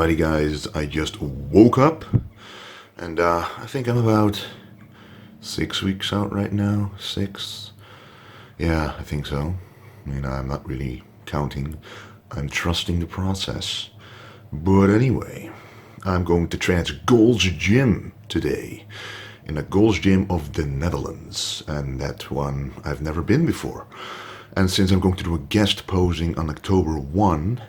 Alrighty guys, I just woke up and I think I'm about 6 weeks out right now. 6? Yeah, I think so. I'm not really counting. I'm trusting the process. But anyway, I'm going to train at Gold's Gym today. In a Gold's Gym of the Netherlands. And that one I've never been before. And since I'm going to do a guest posing on October 1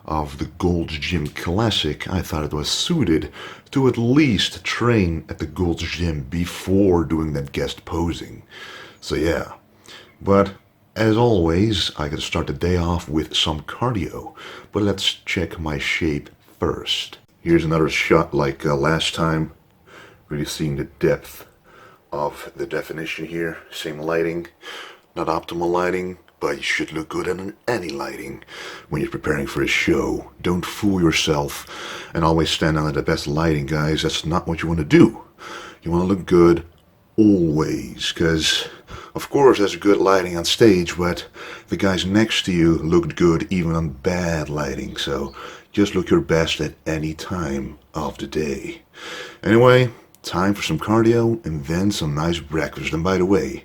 of the Gold's Gym Classic, I thought it was suited to at least train at the Gold's Gym before doing that guest posing. So yeah, but as always, I gotta start the day off with some cardio, but let's check my shape first. Here's another shot like last time, really seeing the depth of the definition here. Same lighting, not optimal lighting, but you should look good in any lighting when you're preparing for a show. Don't fool yourself and always stand under the best lighting, guys. That's not what you want to do. You want to look good always, because of course there's good lighting on stage, but the guys next to you looked good even on bad lighting. So just look your best at any time of the day. Anyway, time for some cardio and then some nice breakfast. And by the way,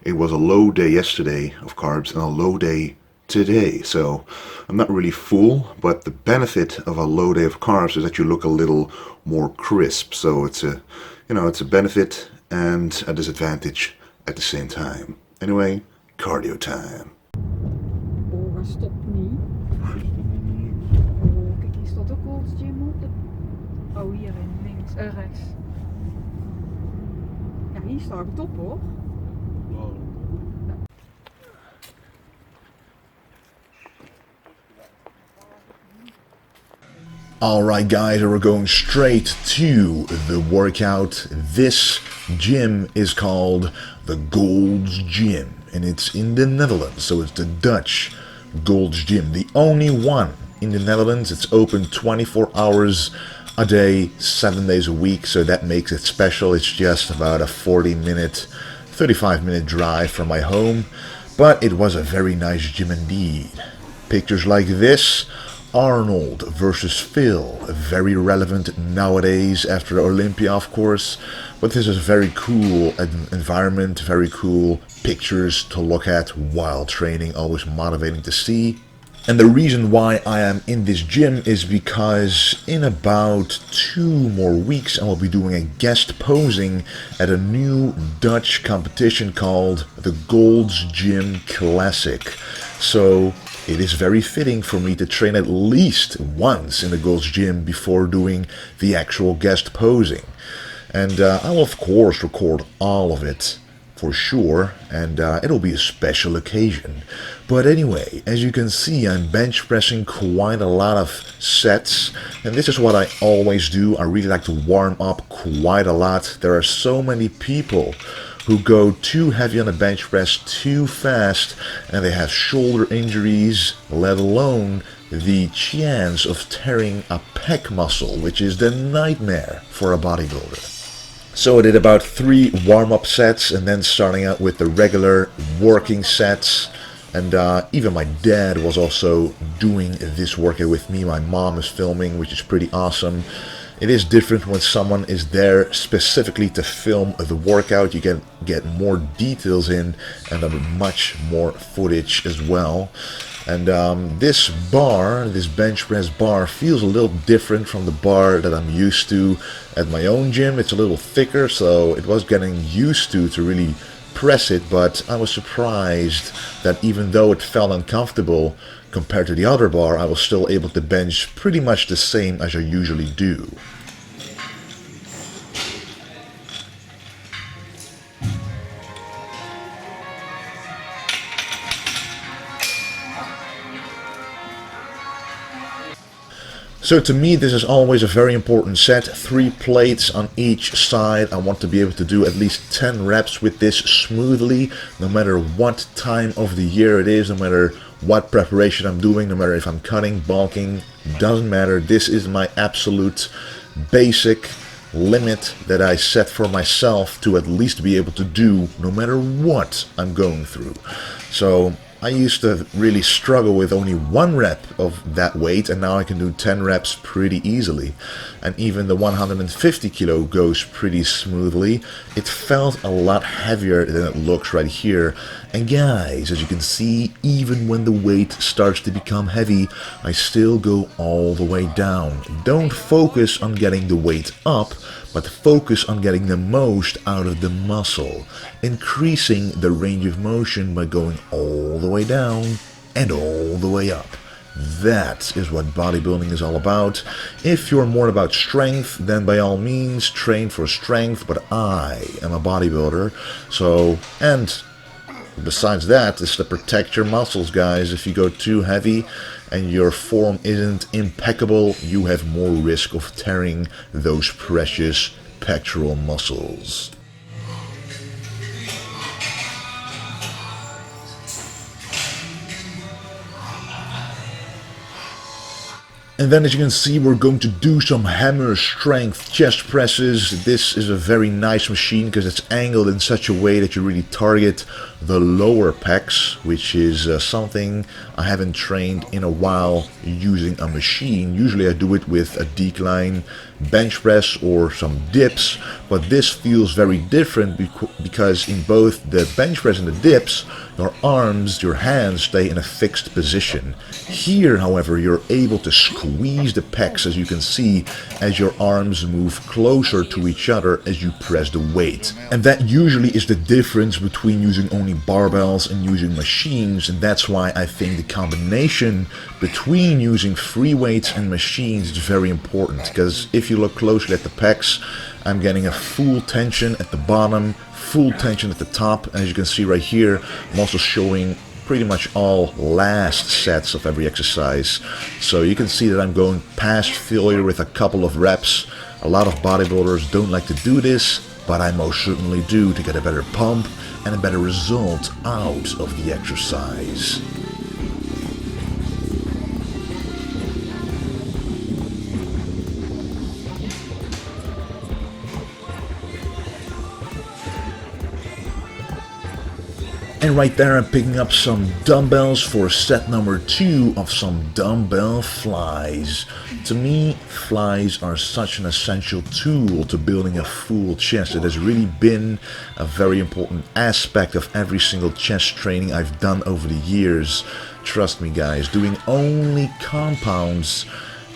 it was a low day yesterday of carbs and a low day today, so I'm not really full, but the benefit of a low day of carbs is that you look a little more crisp. So it's a it's a benefit and a disadvantage at the same time. Anyway, cardio time. Oh, hij stopt niet. Oh, kijk, hier staat ook Gold's Gym op. Oh, hierin, links, rechts. Ja, hier staat het op hoor. Alright guys, we're going straight to the workout. This gym is called the Gold's Gym and it's in the Netherlands, so it's the Dutch Gold's Gym. The only one in the Netherlands. It's open 24 hours a day, 7 days a week, so that makes it special. It's just about a 35-minute drive from my home, but it was a very nice gym indeed. Pictures like this, Arnold versus Phil, very relevant nowadays after Olympia, of course, but this is a very cool environment, very cool pictures to look at while training, always motivating to see. And the reason why I am in this gym is because in about 2 more weeks I will be doing a guest posing at a new Dutch competition called the Gold's Gym Classic. So it is very fitting for me to train at least once in the Gold's Gym before doing the actual guest posing. And I will of course record all of it for sure, and it'll be a special occasion. But anyway, as you can see, I'm bench pressing quite a lot of sets, and this is what I always do. I really like to warm up quite a lot. There are so many people who go too heavy on the bench press too fast and they have shoulder injuries, let alone the chance of tearing a pec muscle, which is the nightmare for a bodybuilder. So I did about 3 warm-up sets and then starting out with the regular working sets. And even my dad was also doing this workout with me. My mom is filming, which is pretty awesome. It is different when someone is there specifically to film the workout. You can get more details in and much more footage as well. And this bar, this bench press bar, feels a little different from the bar that I'm used to at my own gym. It's a little thicker, so it was getting used to really press it, but I was surprised that even though it felt uncomfortable compared to the other bar, I was still able to bench pretty much the same as I usually do. So to me this is always a very important set, 3 plates on each side. I want to be able to do at least 10 reps with this smoothly, no matter what time of the year it is, no matter what preparation I'm doing, no matter if I'm cutting, bulking, doesn't matter. This is my absolute basic limit that I set for myself to at least be able to do no matter what I'm going through. So I used to really struggle with only 1 rep of that weight, and now I can do 10 reps pretty easily. And even the 150 kilo goes pretty smoothly. It felt a lot heavier than it looks right here. And guys, as you can see, even when the weight starts to become heavy, I still go all the way down. Don't focus on getting the weight up, but focus on getting the most out of the muscle, increasing the range of motion by going all the way down and all the way up. That is what bodybuilding is all about. If you're more about strength, then by all means train for strength, but I am a bodybuilder, so, and besides that, is to protect your muscles, guys. If you go too heavy and your form isn't impeccable, you have more risk of tearing those precious pectoral muscles. And then, as you can see, we're going to do some hammer strength chest presses. This is a very nice machine because it's angled in such a way that you really target the lower pecs, which is something I haven't trained in a while using a machine. Usually I do it with a decline bench press or some dips, but this feels very different because in both the bench press and the dips, your arms, your hands stay in a fixed position. Here, however, you're able to squeeze the pecs, as you can see, as your arms move closer to each other as you press the weight. And that usually is the difference between using only barbells and using machines, and that's why I think the combination between using free weights and machines is very important, because if you look closely at the pecs, I'm getting a full tension at the bottom, full tension at the top, and as you can see right here, I'm also showing pretty much all last sets of every exercise. So you can see that I'm going past failure with a couple of reps. A lot of bodybuilders don't like to do this, but I most certainly do, to get a better pump and a better result out of the exercise. And right there I'm picking up some dumbbells for set number 2 of some dumbbell flies. To me, flies are such an essential tool to building a full chest. It has really been a very important aspect of every single chest training I've done over the years. Trust me guys, doing only compounds,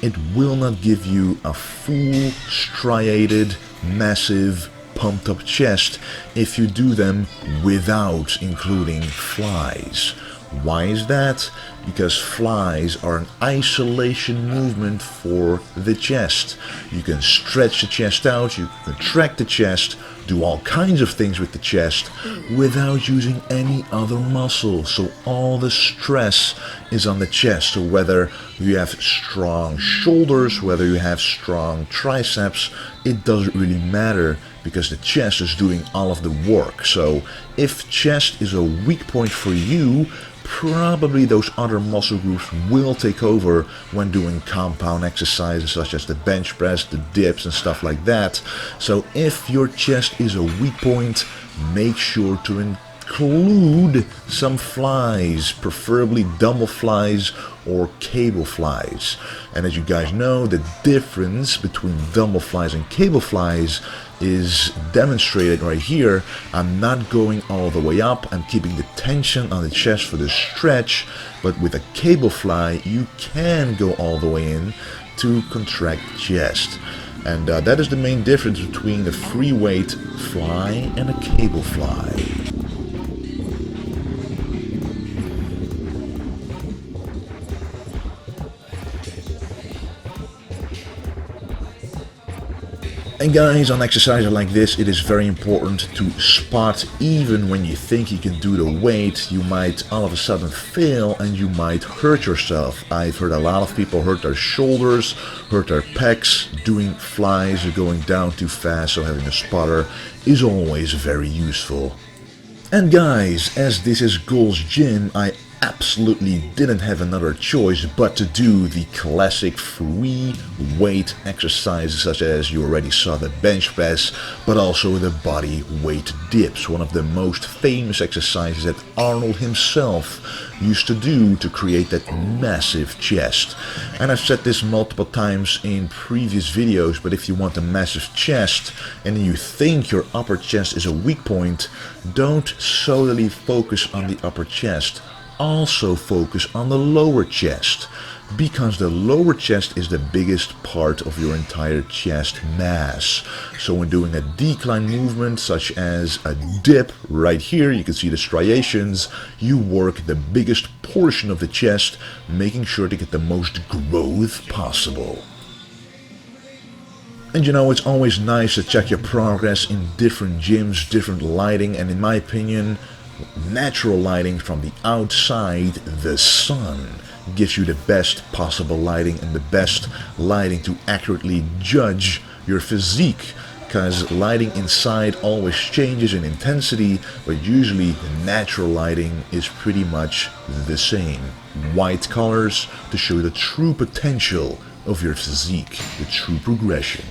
it will not give you a full, striated, massive, pumped up chest if you do them without including flies. Why is that? Because flies are an isolation movement for the chest. You can stretch the chest out, you can contract the chest, do all kinds of things with the chest without using any other muscle. So all the stress is on the chest. So whether you have strong shoulders, whether you have strong triceps, it doesn't really matter, because the chest is doing all of the work. So if chest is a weak point for you, probably those other muscle groups will take over when doing compound exercises such as the bench press, the dips and stuff like that. So if your chest is a weak point, make sure to include some flies, preferably dumbbell flies or cable flies. And as you guys know, the difference between dumbbell flies and cable flies is demonstrated right here. I'm not going all the way up, I'm keeping the tension on the chest for the stretch, but with a cable fly you can go all the way in to contract the chest. And that is the main difference between a free weight fly and a cable fly. And guys, on exercises like this, it is very important to spot. Even when you think you can do the weight, you might all of a sudden fail and you might hurt yourself. I've heard a lot of people hurt their shoulders, hurt their pecs, doing flies or going down too fast, so having a spotter is always very useful. And guys, as this is Gold's Gym, I absolutely didn't have another choice but to do the classic free weight exercises, such as you already saw the bench press, but also the body weight dips, one of the most famous exercises that Arnold himself used to do to create that massive chest. And I've said this multiple times in previous videos, but if you want a massive chest and you think your upper chest is a weak point, don't solely focus on the upper chest. Also focus on the lower chest, because the lower chest is the biggest part of your entire chest mass. So when doing a decline movement such as a dip right here, you can see the striations, you work the biggest portion of the chest, making sure to get the most growth possible. And you know, it's always nice to check your progress in different gyms, different lighting, and in my opinion, natural lighting from the outside, the sun, gives you the best possible lighting and the best lighting to accurately judge your physique, because lighting inside always changes in intensity, but usually the natural lighting is pretty much the same. White colors to show the true potential of your physique, the true progression.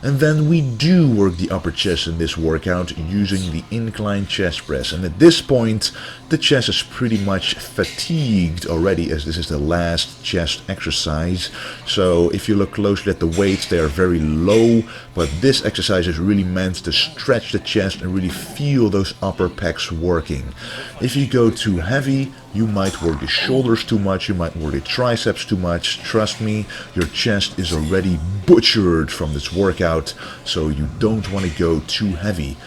And then we do work the upper chest in this workout using the incline chest press, and at this point the chest is pretty much fatigued already, as this is the last chest exercise. So if you look closely at the weights, they are very low, but this exercise is really meant to stretch the chest and really feel those upper pecs working. If you go too heavy, you might work the shoulders too much, you might work the triceps too much. Trust me, your chest is already butchered from this workout, so you don't want to go too heavy.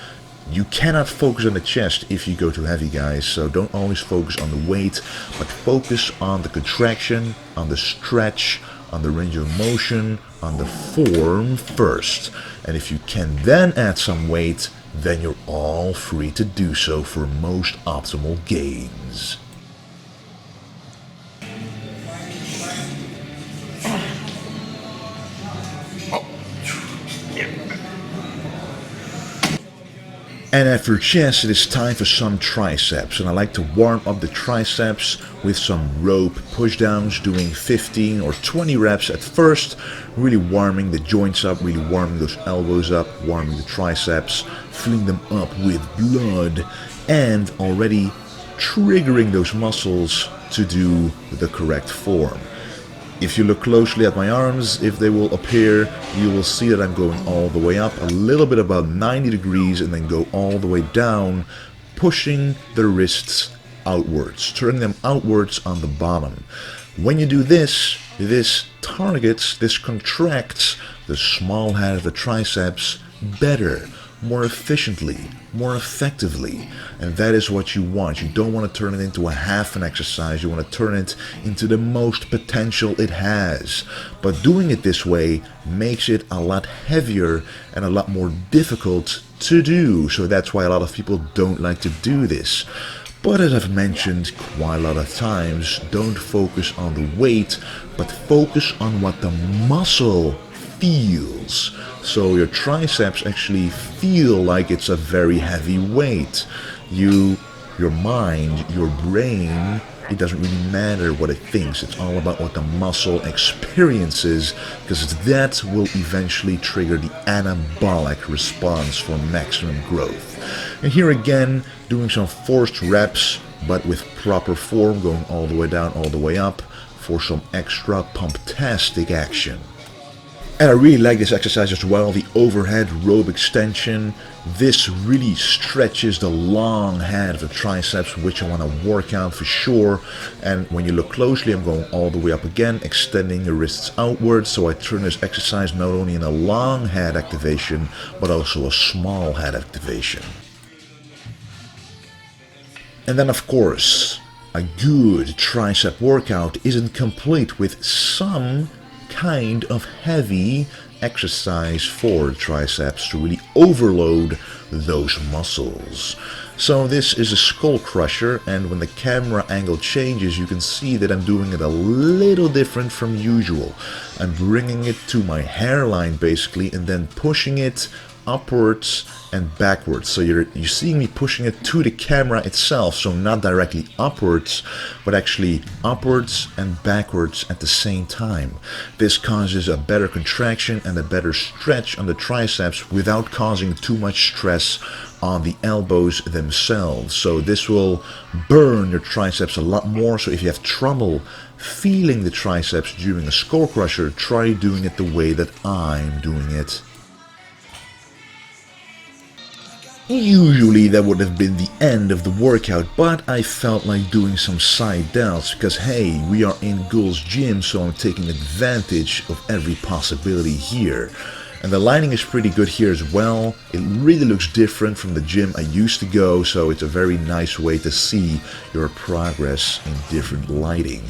You cannot focus on the chest if you go too heavy, guys, so don't always focus on the weight, but focus on the contraction, on the stretch, on the range of motion, on the form first. And if you can then add some weight, then you're all free to do so for most optimal gains. And after chest, it is time for some triceps, and I like to warm up the triceps with some rope pushdowns, doing 15 or 20 reps at first, really warming the joints up, really warming those elbows up, warming the triceps, filling them up with blood, and already triggering those muscles to do the correct form. If you look closely at my arms, if they will appear, you will see that I'm going all the way up, a little bit about 90 degrees, and then go all the way down, pushing the wrists outwards, turning them outwards on the bottom. When you do this, this targets, this contracts the small head of the triceps better, more efficiently, more effectively, and that is what you want. You don't want to turn it into a half an exercise, you want to turn it into the most potential it has. But doing it this way makes it a lot heavier and a lot more difficult to do, so that's why a lot of people don't like to do this. But as I've mentioned quite a lot of times, don't focus on the weight, but focus on what the muscle feels. So your triceps actually feel like it's a very heavy weight. Your mind, your brain, it doesn't really matter what it thinks. It's all about what the muscle experiences, because that will eventually trigger the anabolic response for maximum growth. And here again, doing some forced reps, but with proper form, going all the way down, all the way up, for some extra pumptastic action. And I really like this exercise as well, the overhead rope extension. This really stretches the long head of the triceps, which I want to work out for sure. And when you look closely, I'm going all the way up again, extending the wrists outwards. So I turn this exercise not only in a long head activation, but also a small head activation. And then of course, a good tricep workout isn't complete with some kind of heavy exercise for triceps to really overload those muscles. So this is a Skullcrusher, and when the camera angle changes, you can see that I'm doing it a little different from usual. I'm bringing it to my hairline basically, and then pushing it upwards and backwards. So you're seeing me pushing it to the camera itself, so not directly upwards, but actually upwards and backwards at the same time. This causes a better contraction and a better stretch on the triceps without causing too much stress on the elbows themselves. So this will burn your triceps a lot more. So if you have trouble feeling the triceps during a Skullcrusher, try doing it the way that I'm doing it. Usually that would have been the end of the workout, but I felt like doing some side delts because hey, we are in Gull's gym, so I'm taking advantage of every possibility here. And the lighting is pretty good here as well. It really looks different from the gym I used to go, so it's a very nice way to see your progress in different lighting.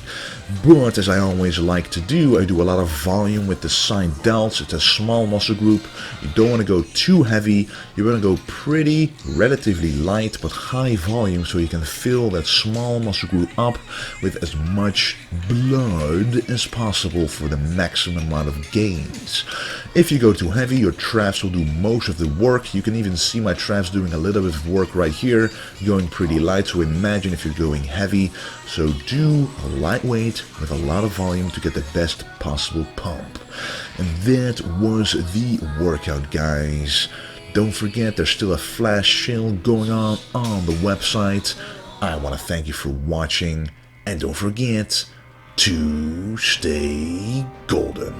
But as I always like to do, I do a lot of volume with the side delts. It's a small muscle group. You don't want to go too heavy. You want to go pretty, relatively light, but high volume so you can fill that small muscle group up with as much blood as possible for the maximum amount of gains. If you go too heavy, your traps will do most of the work. You can even see my traps doing a little bit of work right here, going pretty light. So imagine if you're going heavy. So do a lightweight with a lot of volume to get the best possible pump. And that was the workout, guys. Don't forget, there's still a flash sale going on the website. I want to thank you for watching, and don't forget to stay golden.